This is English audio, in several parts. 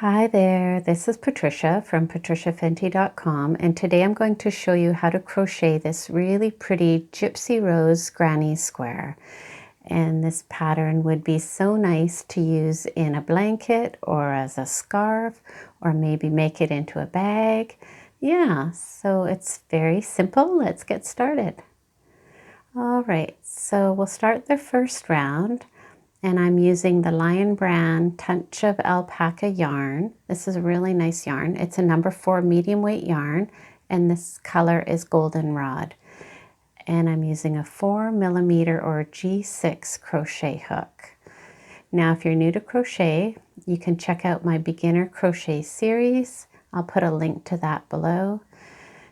Hi there, this is Patricia from patriciafenty.com, and today I'm going to show you how to crochet this really pretty Gypsy Rose Granny Square. And this pattern would be so nice to use in a blanket or as a scarf, or maybe make it into a bag. Yeah, so it's very simple. Let's get started. All right, so we'll start the first round. And I'm using the Lion Brand Touch of Alpaca yarn. This is a really nice yarn. It's a number 4 medium weight yarn, and this color is Goldenrod. And I'm using a 4mm or G6 crochet hook. Now, if you're new to crochet, you can check out my beginner crochet series. I'll put a link to that below.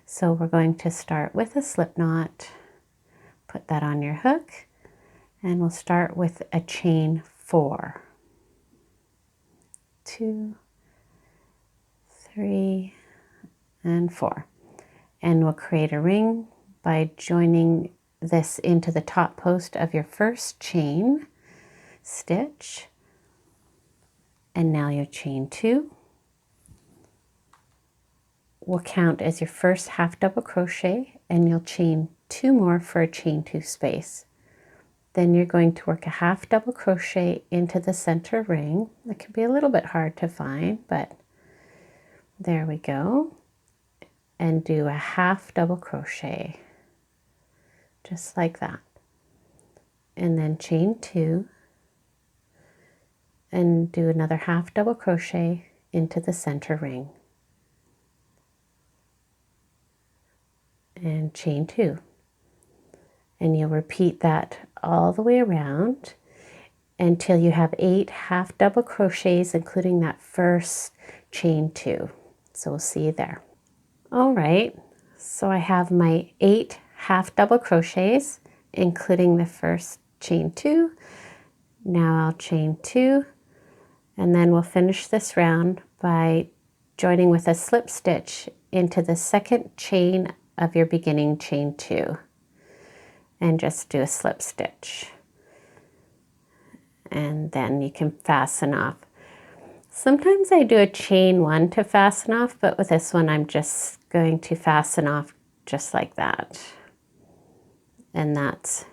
So we're going to start with a slip knot, put that on your hook, and we'll start with a chain 4. 2, 3, and 4. And we'll create a ring by joining this into the top post of your first chain stitch. And now your chain 2 will count as your first half double crochet, and you'll chain 2 more for a chain 2 space. Then you're going to work a half double crochet into the center ring. It can be a little bit hard to find, but there we go. And do a half double crochet, just like that. And then chain 2 and do another half double crochet into the center ring. And chain 2. And you'll repeat that all the way around until you have 8 half double crochets, including that first chain 2. So we'll see you there. All right, so I have my 8 half double crochets, including the first chain 2. Now I'll chain 2, and then we'll finish this round by joining with a slip stitch into the second chain of your beginning chain 2. And just do a slip stitch. And then you can fasten off. Sometimes I do a chain 1 to fasten off, but with this one I'm just going to fasten off just like that. And that's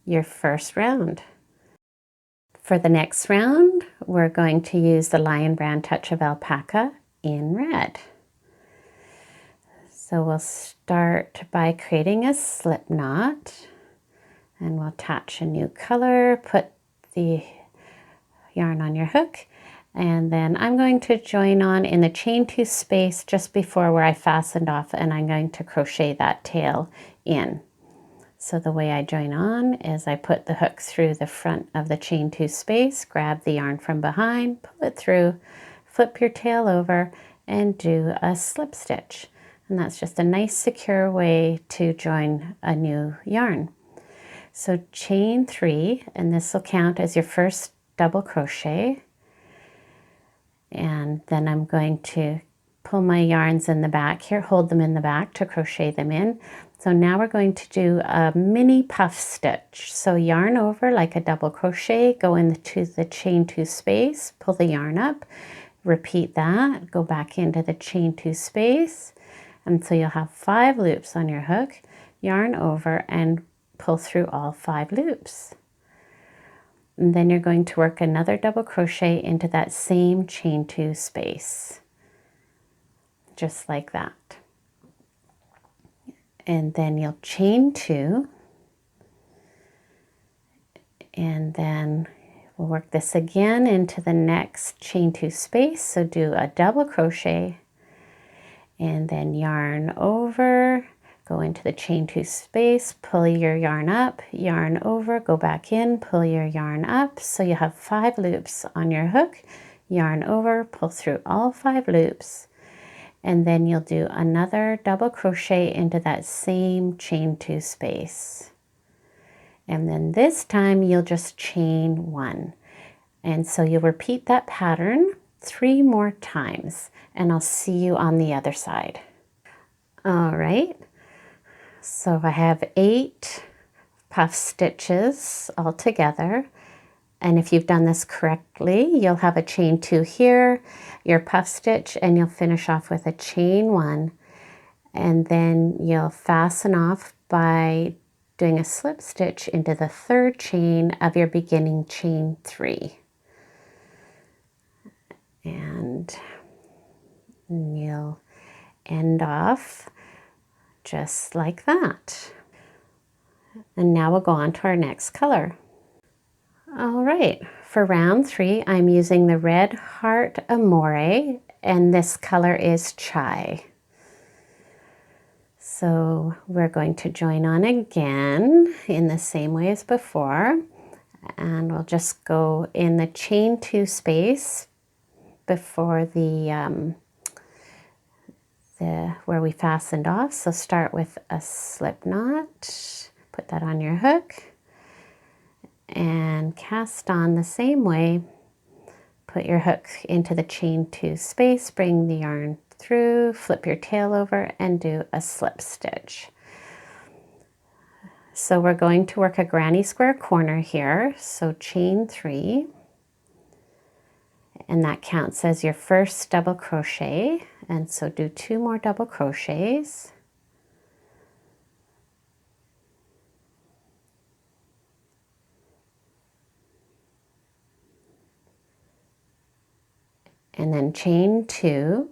your first round. For the next round, we're going to use the Lion Brand Touch of Alpaca in red. So we'll start by creating a slip knot. And we'll attach a new color, put the yarn on your hook, and then I'm going to join on in the chain 2 space just before where I fastened off, and I'm going to crochet that tail in. So the way I join on is I put the hook through the front of the chain 2 space, grab the yarn from behind, pull it through, flip your tail over, and do a slip stitch. And that's just a nice secure way to join a new yarn. So chain 3, and this will count as your first double crochet. And then I'm going to pull my yarns in the back here, hold them in the back to crochet them in. So now we're going to do a mini puff stitch. So yarn over like a double crochet, go into the chain 2 space, pull the yarn up, repeat that, go back into the chain 2 space. And so you'll have 5 loops on your hook, yarn over, and pull through all 5 loops. And then you're going to work another double crochet into that same chain 2 space, just like that. And then you'll chain 2, and then we'll work this again into the next chain 2 space. So do a double crochet and then yarn over, go into the chain 2 space, pull your yarn up, yarn over, go back in, pull your yarn up. So you have 5 loops on your hook, yarn over, pull through all 5 loops, and then you'll do another double crochet into that same chain 2 space. And then this time you'll just chain 1. And so you'll repeat that pattern 3 more times, and I'll see you on the other side. All right. So I have 8 puff stitches all together, And if you've done this correctly, you'll have a chain 2 here, your puff stitch, and you'll finish off with a chain 1. And then you'll fasten off by doing a slip stitch into the 3rd chain of your beginning chain 3. And you'll end off just like that. And now we'll go on to our next color. All right, for round 3, I'm using the Red Heart Amore, and this color is Chai. So we're going to join on again in the same way as before, and we'll just go in the chain 2 space before the where we fastened off. So start with a slip knot, put that on your hook, and cast on the same way. Put your hook into the chain 2 space, bring the yarn through, flip your tail over, and do a slip stitch. So we're going to work a granny square corner here, so chain 3, and that counts as your first double crochet, and so do 2 more double crochets. And then chain 2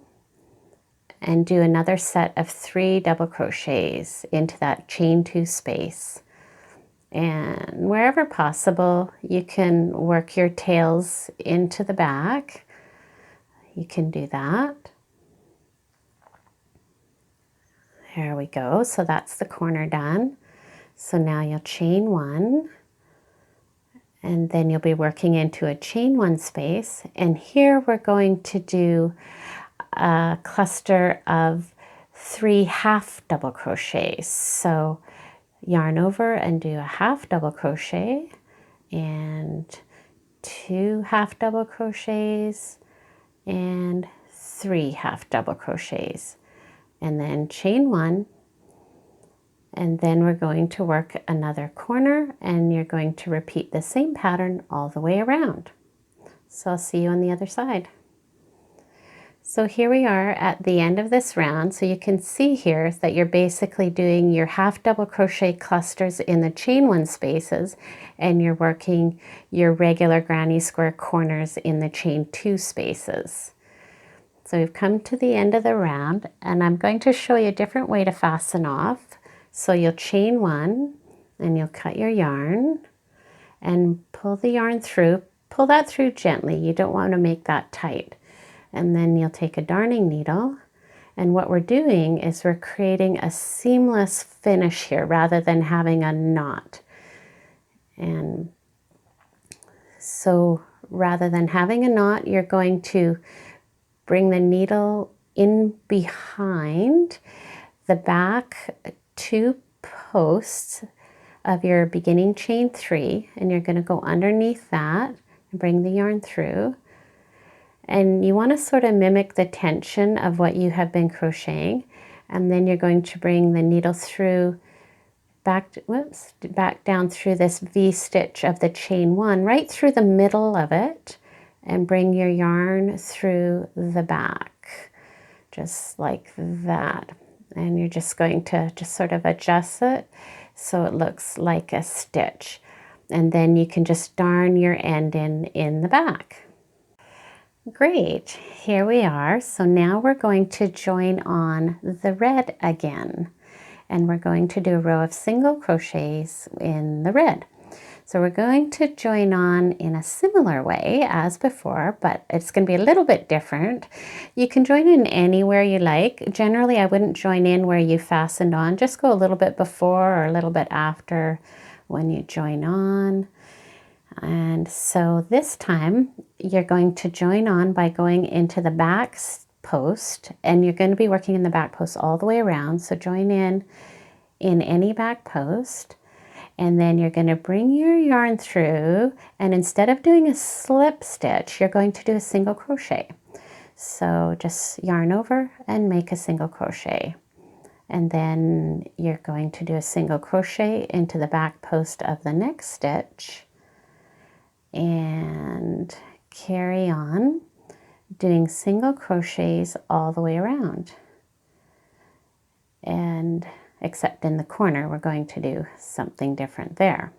and do another set of 3 double crochets into that chain 2 space. And wherever possible, you can work your tails into the back. You can do that. There we go. So that's the corner done. So now you'll chain 1. And then you'll be working into a chain 1 space. And here we're going to do a cluster of 3 half double crochets. So yarn over and do a half double crochet and 2 half double crochets and 3 half double crochets, and then chain 1. And then we're going to work another corner, and you're going to repeat the same pattern all the way around. So I'll see you on the other side. So here we are at the end of this round. So you can see here that you're basically doing your half double crochet clusters in the chain 1 spaces, and you're working your regular granny square corners in the chain 2 spaces. So we've come to the end of the round, and I'm going to show you a different way to fasten off. So you'll chain 1 and you'll cut your yarn and pull the yarn through. Pull that through gently. You don't want to make that tight. And then you'll take a darning needle, and what we're doing is we're creating a seamless finish here rather than having a knot. And so rather than having a knot, you're going to bring the needle in behind the back 2 posts of your beginning chain 3, and you're going to go underneath that and bring the yarn through. And you want to sort of mimic the tension of what you have been crocheting, and then you're going to bring the needle through back down through this V-stitch of the chain 1 right through the middle of it, and bring your yarn through the back just like that. And you're just going to just sort of adjust it so it looks like a stitch, and then you can just darn your end in the back. Great, here we are. So now we're going to join on the red again, and we're going to do a row of single crochets in the red. So we're going to join on in a similar way as before, but it's going to be a little bit different. You can join in anywhere you like. Generally, I wouldn't join in where you fastened on. Just go a little bit before or a little bit after when you join on. And so this time you're going to join on by going into the back post, and you're going to be working in the back post all the way around. So join in any back post, and then you're going to bring your yarn through, and instead of doing a slip stitch, you're going to do a single crochet. So just yarn over and make a single crochet, and then you're going to do a single crochet into the back post of the next stitch. and carry on doing single crochets all the way around. And except in the corner, we're going to do something different there.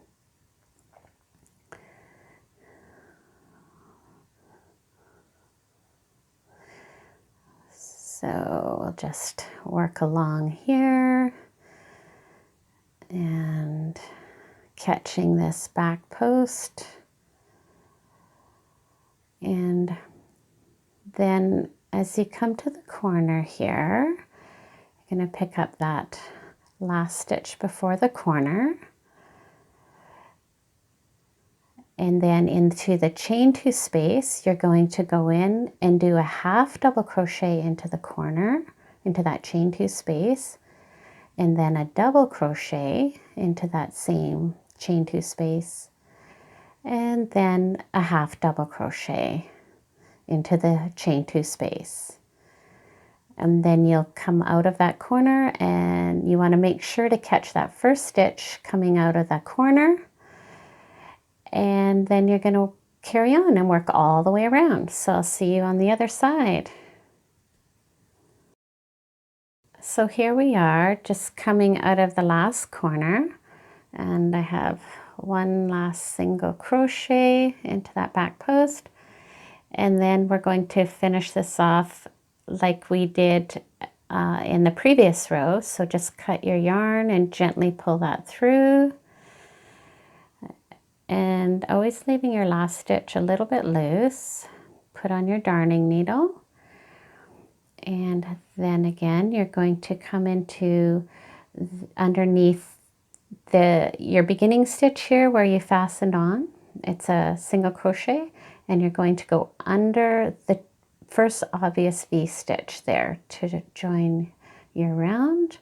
So we'll just work along here and catching this back post, and then as you come to the corner here, you're going to pick up that last stitch before the corner, and then into the chain 2 space you're going to go in and do a half double crochet into the corner, into that chain 2 space, and then a double crochet into that same chain 2 space, and then a half double crochet into the chain 2 space. And then you'll come out of that corner, and you want to make sure to catch that first stitch coming out of that corner, and then you're going to carry on and work all the way around. So I'll see you on the other side. So here we are, just coming out of the last corner, and I have one last single crochet into that back post, and then we're going to finish this off like we did in the previous row. So just cut your yarn and gently pull that through, and always leaving your last stitch a little bit loose. Put on your darning needle, and then again you're going to come into underneath your beginning stitch here where you fastened on. It's a single crochet, and you're going to go under the first obvious V stitch there to join your round,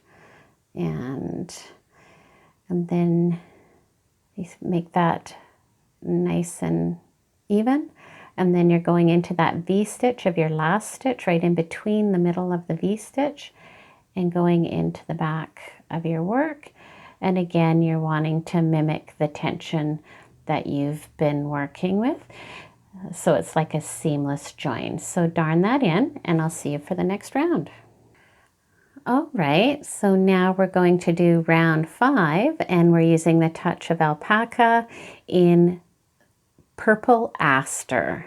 and then you make that nice and even, and then you're going into that V stitch of your last stitch right in between the middle of the V stitch and going into the back of your work. And again, you're wanting to mimic the tension that you've been working with, so it's like a seamless join. So darn that in, and I'll see you for the next round. All right, so now we're going to do round 5, and we're using the touch of alpaca in purple aster.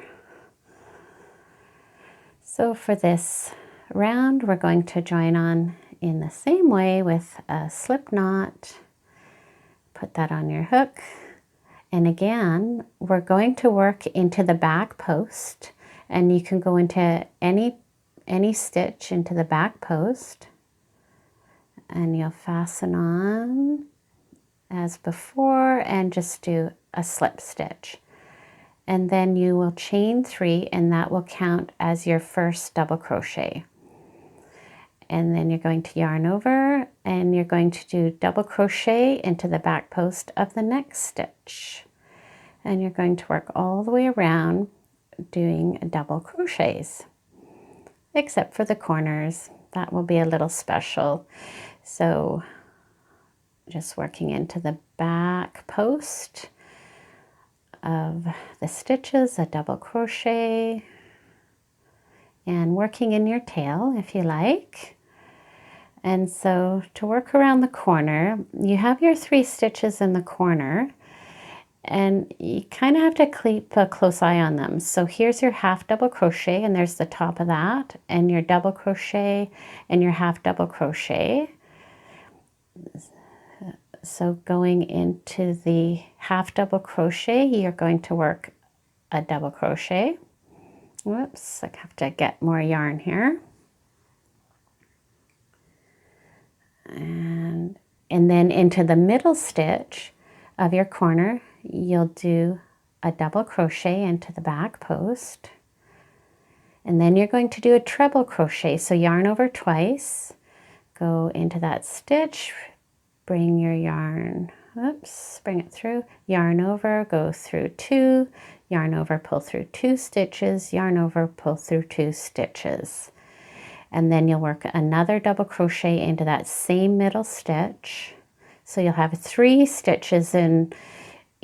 So for this round, we're going to join on in the same way with a slip knot. Put that on your hook, and again we're going to work into the back post, and you can go into any stitch into the back post, and you'll fasten on as before and just do a slip stitch, and then you will chain 3, and that will count as your first double crochet. And then you're going to yarn over, and you're going to do double crochet into the back post of the next stitch, and you're going to work all the way around doing double crochets, except for the corners. That will be a little special. So just working into the back post of the stitches, a double crochet, and working in your tail if you like. And so to work around the corner, you have your 3 stitches in the corner, and you kind of have to keep a close eye on them. So here's your half double crochet, and there's the top of that, and your double crochet and your half double crochet. So going into the half double crochet, you're going to work a double crochet. Whoops, I have to get more yarn here. And then into the middle stitch of your corner, you'll do a double crochet into the back post, and then you're going to do a treble crochet. So yarn over twice, go into that stitch, bring your yarn, oops, bring it through, yarn over, go through 2, yarn over, pull through 2 stitches, yarn over, pull through 2 stitches. And then you'll work another double crochet into that same middle stitch. So you'll have 3 stitches in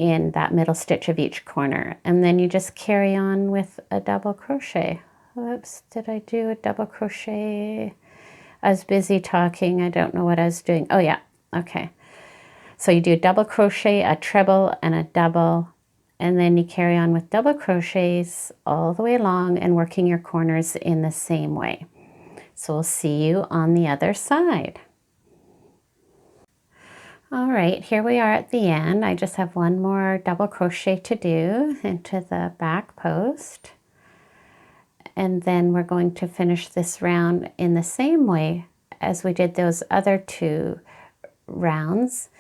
in that middle stitch of each corner, and then you just carry on with a double crochet. Whoops, did I do a double crochet? I was busy talking. I don't know what I was doing. Oh yeah, okay. So you do a double crochet, a treble, and a double, and then you carry on with double crochets all the way along and working your corners in the same way. So we'll see you on the other side. All right, here we are at the end. I just have one more double crochet to do into the back post. And then we're going to finish this round in the same way as we did those other two rounds,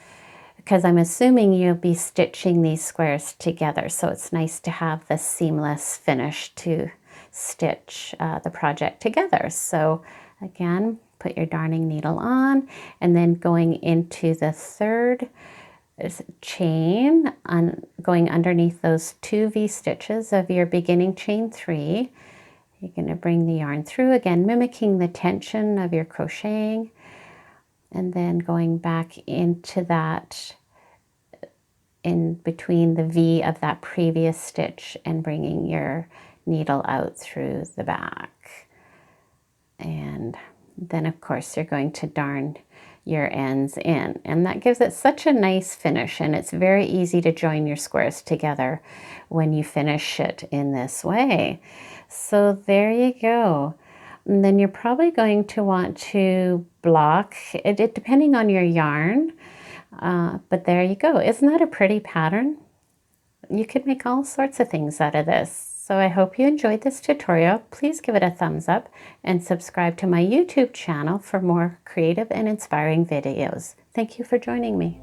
because I'm assuming you'll be stitching these squares together. So it's nice to have the seamless finish to stitch the project together. So again, put your darning needle on, and then going into the third chain, going underneath those 2 V-stitches of your beginning chain 3, you're going to bring the yarn through, again mimicking the tension of your crocheting, and then going back into that in between the V of that previous stitch and bringing your needle out through the back. And then of course you're going to darn your ends in, and that gives it such a nice finish, and it's very easy to join your squares together when you finish it in this way. So there you go. And then you're probably going to want to block it depending on your yarn, but there you go. Isn't that a pretty pattern? You could make all sorts of things out of this. So I hope you enjoyed this tutorial. Please give it a thumbs up and subscribe to my YouTube channel for more creative and inspiring videos. Thank you for joining me.